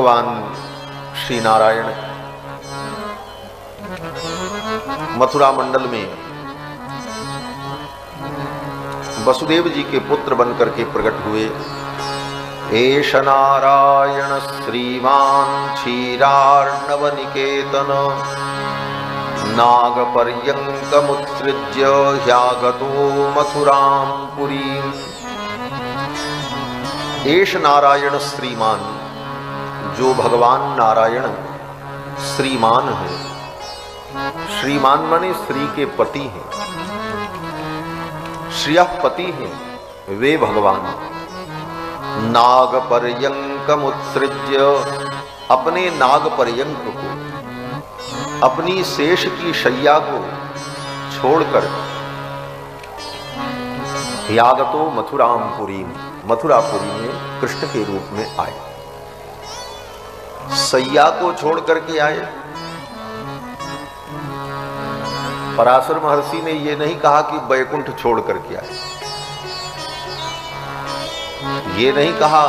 भगवान श्री नारायण मथुरा मंडल में वसुदेव जी के पुत्र बनकर के प्रकट हुए। एष नारायण श्रीमान क्षीरार्णव निकेतन नागपर्यंकमुत्सृज्य ह्यागतो मथुरां पुरीम्। एष नारायण श्रीमान, जो भगवान नारायण श्रीमान है। श्रीमान माने श्री के पति हैं, श्रियः पति हैं वे भगवान। नागपर्यंकमुत्सृज्य, अपने नागपर्यंक को, अपनी शेष की शैया को छोड़कर ह्यागतो मथुरां पुरीम्, मथुरापुरी में कृष्ण के रूप में आए। सैया को छोड़ करके आए। पराशर महर्षि ने यह नहीं कहा कि बैकुंठ छोड़ करके आए, ये नहीं कहा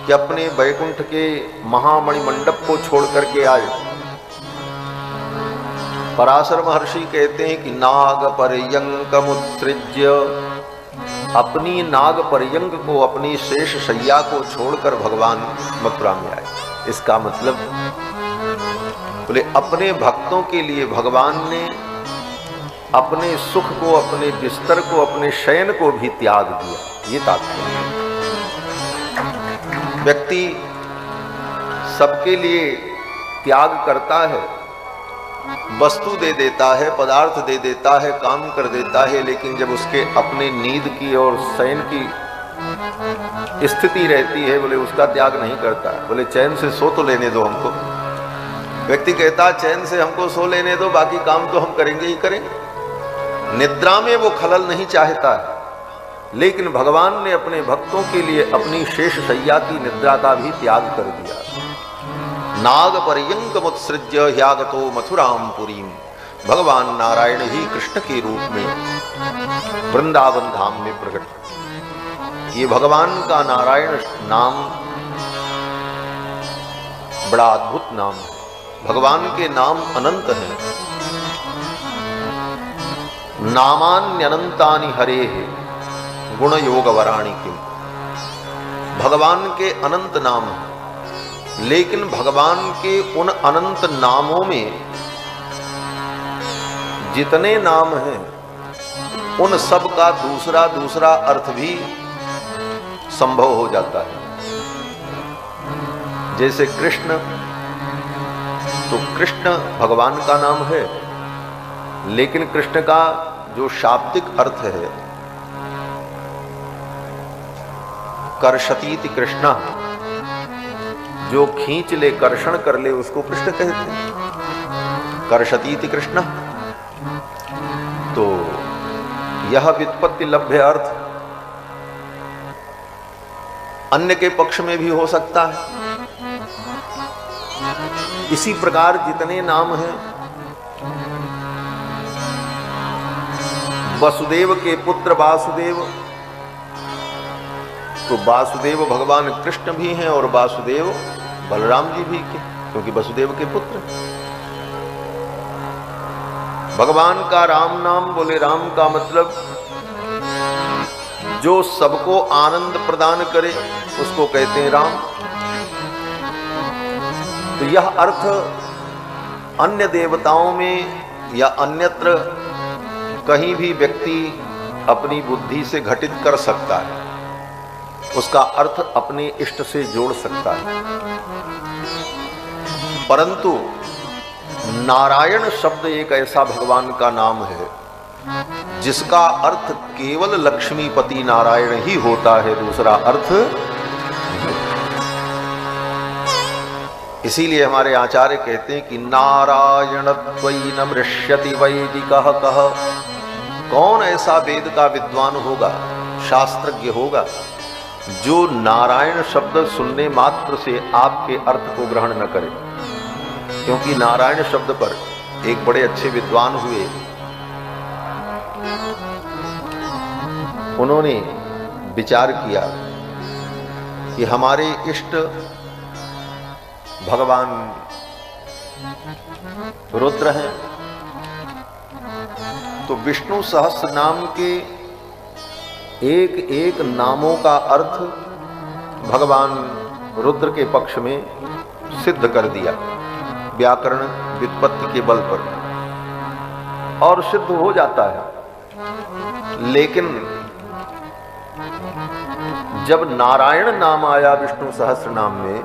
कि अपने बैकुंठ के महामणि मंडप को छोड़ करके आए। पराशर महर्षि कहते हैं कि नाग पर्यंकमुत्सृज्य, अपनी नाग पर्यंक को, अपनी शेष शैया को छोड़कर भगवान मथुरा में आए। इसका मतलब बोले अपने भक्तों के लिए भगवान ने अपने सुख को, अपने बिस्तर को, अपने शयन को भी त्याग दिया। ये तात्पर्य। व्यक्ति सबके लिए त्याग करता है, वस्तु दे देता है, पदार्थ दे देता है, काम कर देता है, लेकिन जब उसके अपने नींद की और शयन की स्थिति रहती है बोले उसका त्याग नहीं करता है। बोले चैन से सो तो लेने दो हमको। व्यक्ति कहता है चैन से हमको सो लेने दो, बाकी काम तो हम करेंगे ही करेंगे। निद्रा में वो खलल नहीं चाहता है, लेकिन भगवान ने अपने भक्तों के लिए अपनी शेष शैया की निद्रा का भी त्याग कर दिया। नाग पर्यंकमुत्सृज्य ह्यागतो मथुरां पुरीं। भगवान नारायण ही कृष्ण के रूप में वृंदावन धाम में प्रकट। ये भगवान का नारायण नाम बड़ा अद्भुत नाम है। भगवान के नाम अनंत हैं। नामान्यनंतानि हरेः गुण योग वराणि किम। भगवान के अनंत नाम हैं, लेकिन भगवान के उन अनंत नामों में जितने नाम हैं उन सब का दूसरा दूसरा अर्थ भी संभव हो जाता है। जैसे कृष्ण, तो कृष्ण भगवान का नाम है, लेकिन कृष्ण का जो शाब्दिक अर्थ है कर्षतीति कृष्ण, जो खींच ले, कर्षण कर ले, उसको कृष्ण कहते हैं। कर्षतीति कृष्ण। तो यह व्युत्पत्ति लभ्य अर्थ अन्य के पक्ष में भी हो सकता है। इसी प्रकार जितने नाम हैं, वसुदेव के पुत्र वासुदेव, तो वासुदेव भगवान कृष्ण भी हैं और वासुदेव बलराम जी भी के, क्योंकि वसुदेव के पुत्र। भगवान का राम नाम, बोले राम का मतलब जो सबको आनंद प्रदान करे उसको कहते हैं राम। तो यह अर्थ अन्य देवताओं में या अन्यत्र कहीं भी व्यक्ति अपनी बुद्धि से घटित कर सकता है, उसका अर्थ अपने इष्ट से जोड़ सकता है। परंतु नारायण शब्द एक ऐसा भगवान का नाम है जिसका अर्थ केवल लक्ष्मीपति नारायण ही होता है, दूसरा अर्थ। इसीलिए हमारे आचार्य कहते हैं कि नारायणत्वयि न मृष्यति वैदिकः कः। कौन ऐसा वेद का विद्वान होगा, शास्त्रज्ञ होगा, जो नारायण शब्द सुनने मात्र से आपके अर्थ को ग्रहण न करे। क्योंकि नारायण शब्द पर एक बड़े अच्छे विद्वान हुए, उन्होंने विचार किया कि हमारे इष्ट भगवान रुद्र हैं। तो विष्णु सहस्त्र नाम के एक एक नामों का अर्थ भगवान रुद्र के पक्ष में सिद्ध कर दिया व्याकरण व्युत्पत्ति के बल पर, और सिद्ध हो जाता है। लेकिन जब नारायण नाम आया विष्णु सहस्त्र नाम में,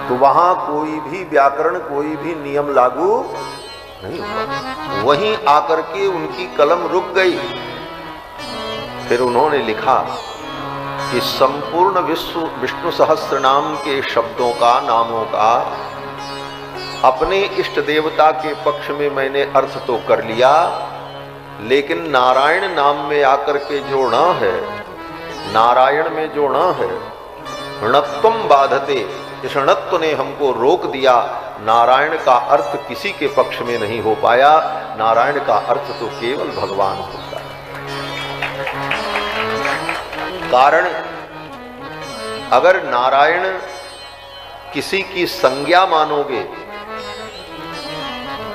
तो वहां कोई भी व्याकरण कोई भी नियम लागू नहीं हुआ। वहीं आकर के उनकी कलम रुक गई। फिर उन्होंने लिखा कि संपूर्ण विष्णु सहस्त्र नाम के शब्दों का, नामों का अपने इष्ट देवता के पक्ष में मैंने अर्थ तो कर लिया, लेकिन नारायण नाम में आकर के जो ण है, नारायण में जो ण है, णत्वम बाधते, इस णत्व ने हमको रोक दिया। नारायण का अर्थ किसी के पक्ष में नहीं हो पाया। नारायण का अर्थ तो केवल भगवान होता है। कारण अगर नारायण किसी की संज्ञा मानोगे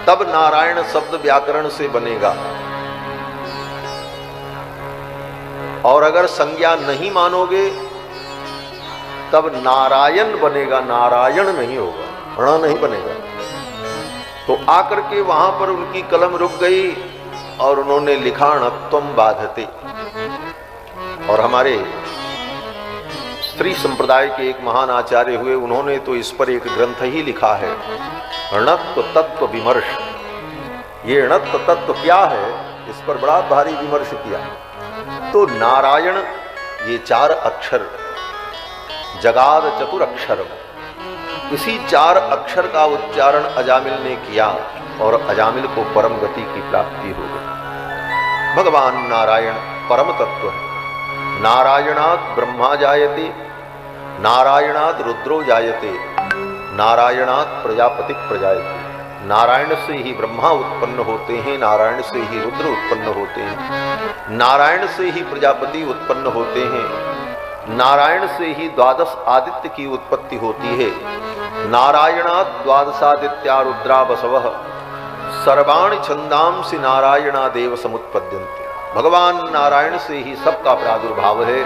तब नारायण शब्द व्याकरण से बनेगा, और अगर संज्ञा नहीं मानोगे तब नारायण बनेगा, नारायण नहीं होगा, ण नहीं बनेगा। तो आकर के वहां पर उनकी कलम रुक गई और उन्होंने लिखा णत्वम बाधते। और हमारे स्त्री संप्रदाय के एक महान आचार्य हुए, उन्होंने तो इस पर एक ग्रंथ ही लिखा है, णत्व तत्व विमर्श। ये णत्व तत्व क्या है, इस पर बड़ा भारी विमर्श किया। तो नारायण ये 4 अक्षर, जगाद चतुर अक्षर, इसी 4 अक्षर का उच्चारण अजामिल ने किया और अजामिल को परम गति की प्राप्ति हो गई। भगवान नारायण परम तत्व है। नारायणात् ब्रह्मा जायते, नारायणात् रुद्रो जायते, नारायणात् प्रजापति प्रजायते। नारायण से ही ब्रह्मा उत्पन्न होते हैं, नारायण से ही रुद्र उत्पन्न होते हैं, नारायण से ही प्रजापति उत्पन्न होते हैं, नारायण से ही 12 आदित्य की उत्पत्ति होती है। नारायणात् द्वादशादित्या रुद्रा बसवः, सर्वाणि छंदांसि नारायणादेव समुत्पद्यन्ते। भगवान नारायण से ही सबका प्रादुर्भाव है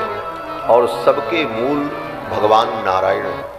और सबके मूल भगवान नारायण है।